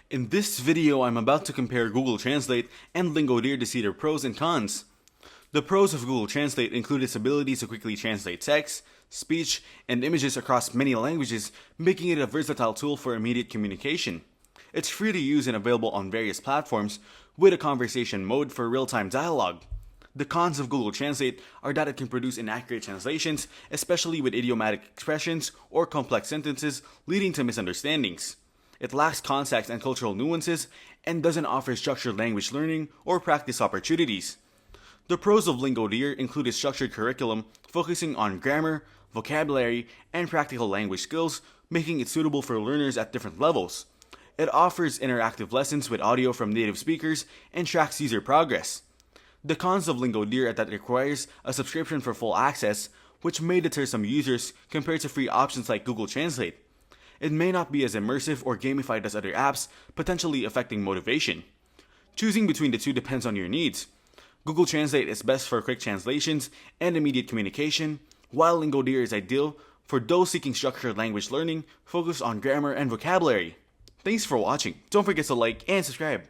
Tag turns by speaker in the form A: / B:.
A: In this video, I'm about to compare Google Translate and LingoDeer to see their pros and cons. The pros of Google Translate include its ability to quickly translate text, speech, and images across many languages, making it a versatile tool for immediate communication. It's free to use and available on various platforms, with a conversation mode for real-time dialogue. The cons of Google Translate are that it can produce inaccurate translations, especially with idiomatic expressions or complex sentences, leading to misunderstandings. It lacks context and cultural nuances, and doesn't offer structured language learning or practice opportunities. The pros of LingoDeer include a structured curriculum focusing on grammar, vocabulary, and practical language skills, making it suitable for learners at different levels. It offers interactive lessons with audio from native speakers and tracks user progress. The cons of LingoDeer are that it requires a subscription for full access, which may deter some users compared to free options like Google Translate. It may not be as immersive or gamified as other apps, potentially affecting motivation. Choosing between the two depends on your needs. Google Translate is best for quick translations and immediate communication, while LingoDeer is ideal for those seeking structured language learning focused on grammar and vocabulary. Thanks for watching. Don't forget to like and subscribe.